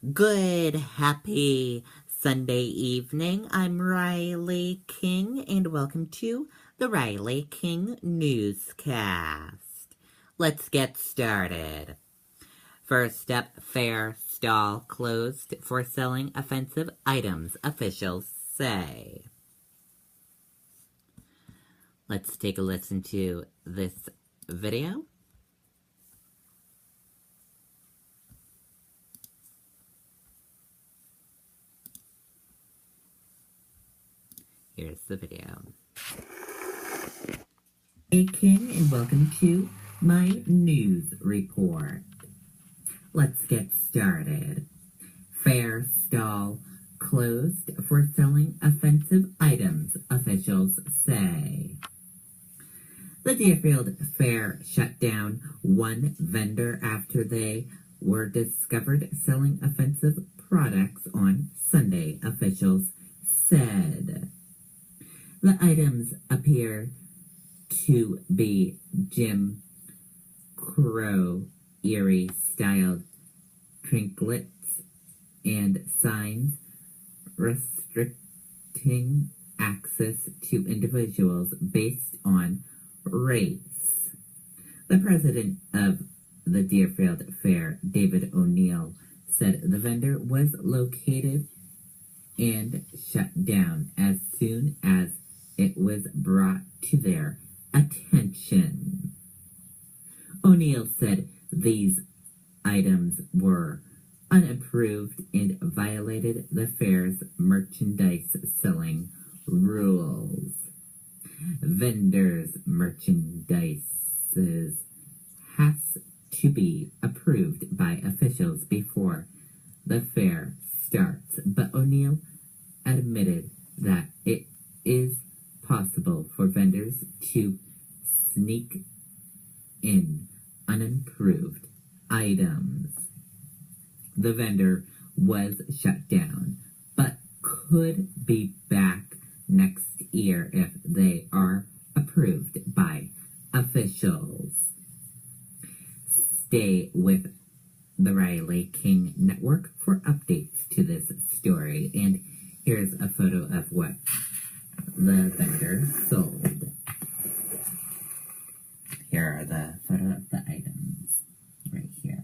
Good, happy Sunday evening. I'm Riley King, and welcome to the Riley King Newscast. Let's get started. First up, fair stall closed for selling offensive items, officials say. Let's take a listen to this video. Here's the video. Hey King, and welcome to my news report. Let's get started. Fair stall closed for selling offensive items, officials say. The Deerfield Fair shut down one vendor after they were discovered selling offensive products on Sunday, officials said. The items appear to be Jim Crow Erie-styled trinkets and signs restricting access to individuals based on race. The president of the Deerfield Fair, David O'Neill, said the vendor was located and shut down as soon as it was brought to their attention. O'Neill said these items were unapproved and violated the fair's merchandise selling rules. Vendors' merchandise has to be approved by officials before the fair starts, but O'Neill admitted that it is possible for vendors to sneak in unapproved items. The vendor was shut down, but could be back next year if they are approved by officials. Stay with the Riley King Network for updates to this story, and here's a photo of what the vendor sold. Here are the photo of the items right here.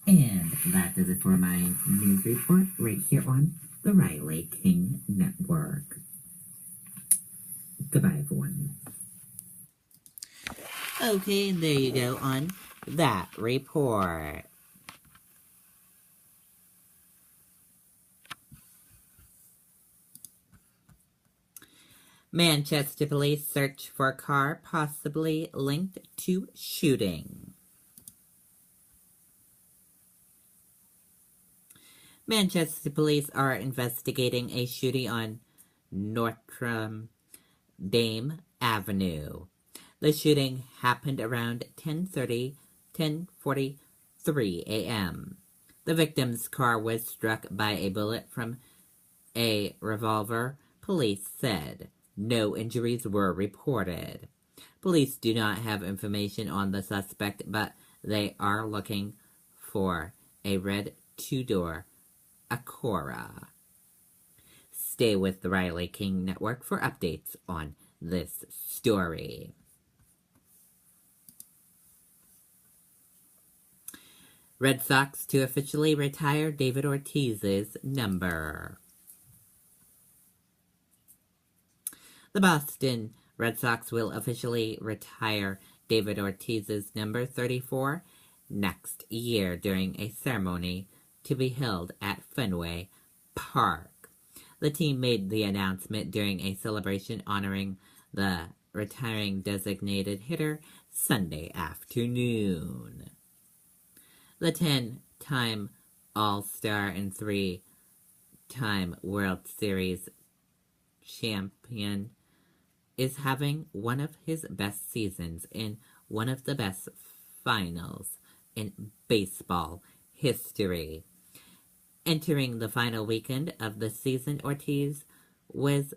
And that does it for my news report right here on the Riley King Network. Goodbye, everyone. Okay, and there you go on that report. Manchester police search for a car possibly linked to shooting. Manchester police are investigating a shooting on Notre Dame Avenue. The shooting happened around 10:43 a.m. The victim's car was struck by a bullet from a revolver, police said. No injuries were reported. Police do not have information on the suspect, but they are looking for a red two-door Acura. Stay with the Riley King Network for updates on this story. Red Sox to officially retire David Ortiz's number. The Boston Red Sox will officially retire David Ortiz's number 34 next year during a ceremony to be held at Fenway Park. The team made the announcement during a celebration honoring the retiring designated hitter Sunday afternoon. The 10-time All-Star and 3-time World Series champion is having one of his best seasons in one of the best finals in baseball history. Entering the final weekend of the season, Ortiz was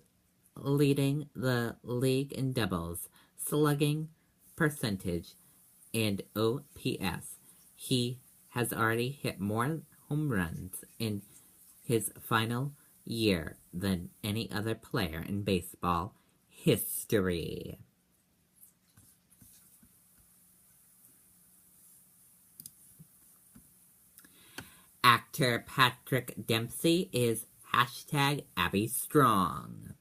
leading the league in doubles, slugging percentage, and OPS. He has already hit more home runs in his final year than any other player in baseball history. Actor Patrick Dempsey is hashtag Abby Strong.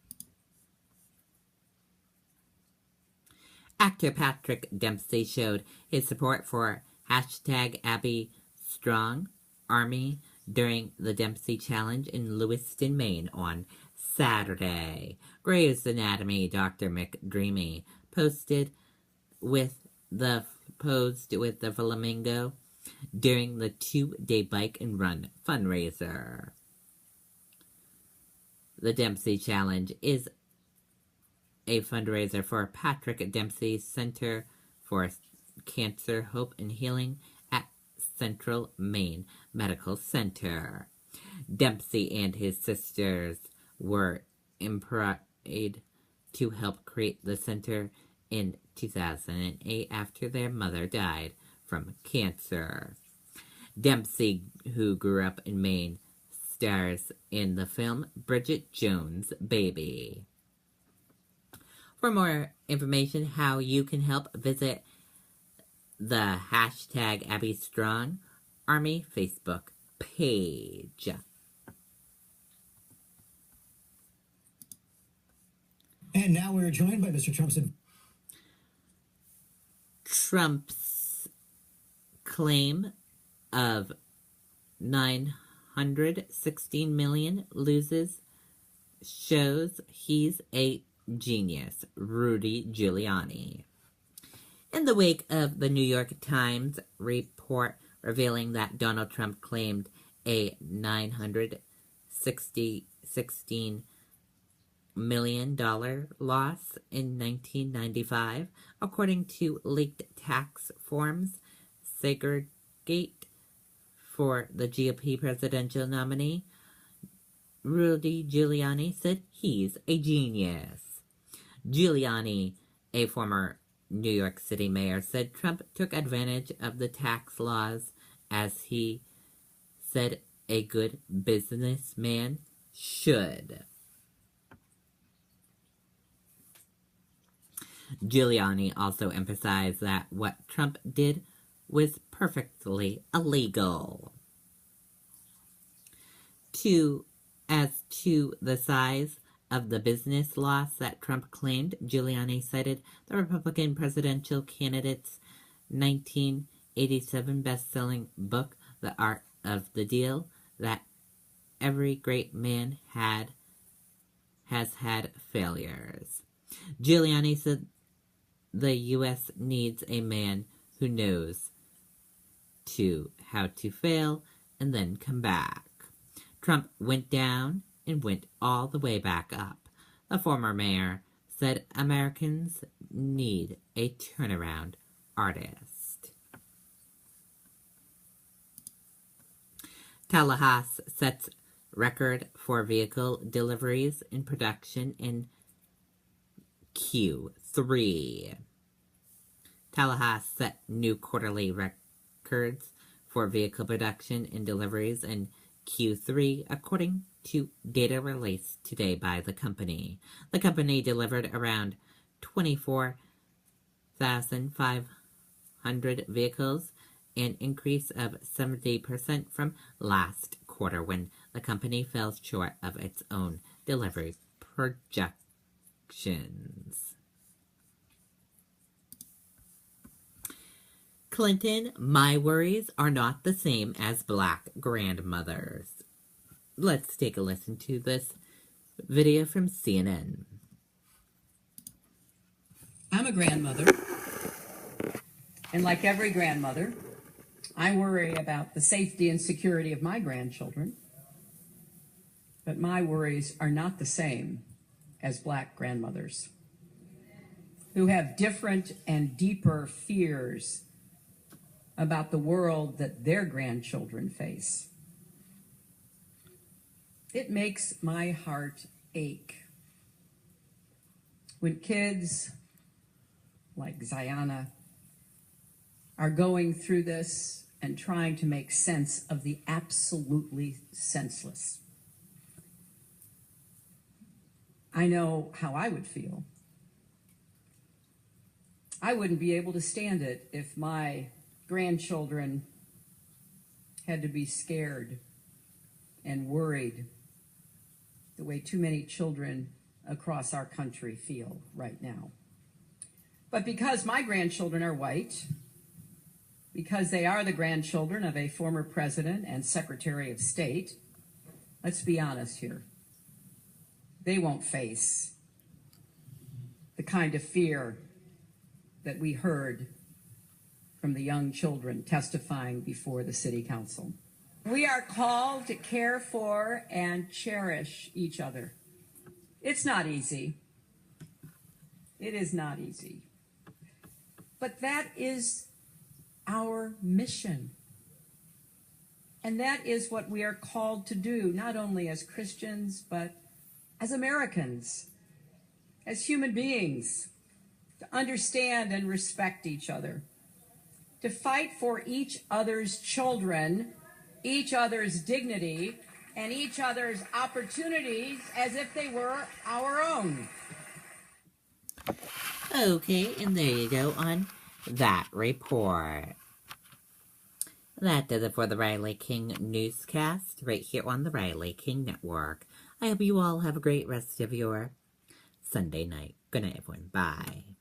Actor Patrick Dempsey showed his support for hashtag Abby Strong Army during the Dempsey Challenge in Lewiston, Maine on Saturday. Grey's Anatomy Dr. McDreamy posed with the flamingo during the 2-day bike and run fundraiser. The Dempsey Challenge is a fundraiser for Patrick Dempsey Center for Cancer, Hope, and Healing at Central Maine Medical Center. Dempsey and his sisters were employed to help create the center in 2008 after their mother died from cancer. Dempsey, who grew up in Maine, stars in the film Bridget Jones' Baby. For more information how you can help, visit the hashtag Abby Strong Army Facebook page. And now we're joined by Mr. Trump's claim of $916 million shows he's a genius, Rudy Giuliani. In the wake of the New York Times report revealing that Donald Trump claimed a $916 million loss in 1995, according to leaked tax forms, segregate for the GOP presidential nominee, Rudy Giuliani said he's a genius. Giuliani, a former New York City mayor, said Trump took advantage of the tax laws as he said a good businessman should. Giuliani also emphasized that what Trump did was perfectly illegal. As to the size of the business loss that Trump claimed, Giuliani cited the Republican presidential candidate's 1987 best-selling book, The Art of the Deal, that every great man has had failures. Giuliani said the U.S. needs a man who knows how to fail and then come back. Trump went down and went all the way back up. The former mayor said Americans need a turnaround artist. Tallahassee sets record for vehicle deliveries in production in Q3. Tallahassee set new quarterly records for vehicle production and deliveries in Q3, according to data released today by the company. The company delivered around 24,500 vehicles, an increase of 70% from last quarter when the company fell short of its own delivery projections. Clinton, my worries are not the same as black grandmothers. Let's take a listen to this video from CNN. I'm a grandmother, and like every grandmother, I worry about the safety and security of my grandchildren, but my worries are not the same as black grandmothers who have different and deeper fears about the world that their grandchildren face. It makes my heart ache when kids like Zayana are going through this and trying to make sense of the absolutely senseless. I know how I would feel. I wouldn't be able to stand it if my grandchildren had to be scared and worried the way too many children across our country feel right now. But because my grandchildren are white, because they are the grandchildren of a former president and Secretary of State, let's be honest here, they won't face the kind of fear that we heard from the young children testifying before the City Council. We are called to care for and cherish each other. It's not easy. It is not easy. But that is our mission. And that is what we are called to do, not only as Christians, but as Americans, as human beings, to understand and respect each other, to fight for each other's children, each other's dignity, and each other's opportunities as if they were our own. Okay, and there you go on that report. That does it for the Riley King Newscast right here on the Riley King Network. I hope you all have a great rest of your Sunday night. Good night, everyone. Bye.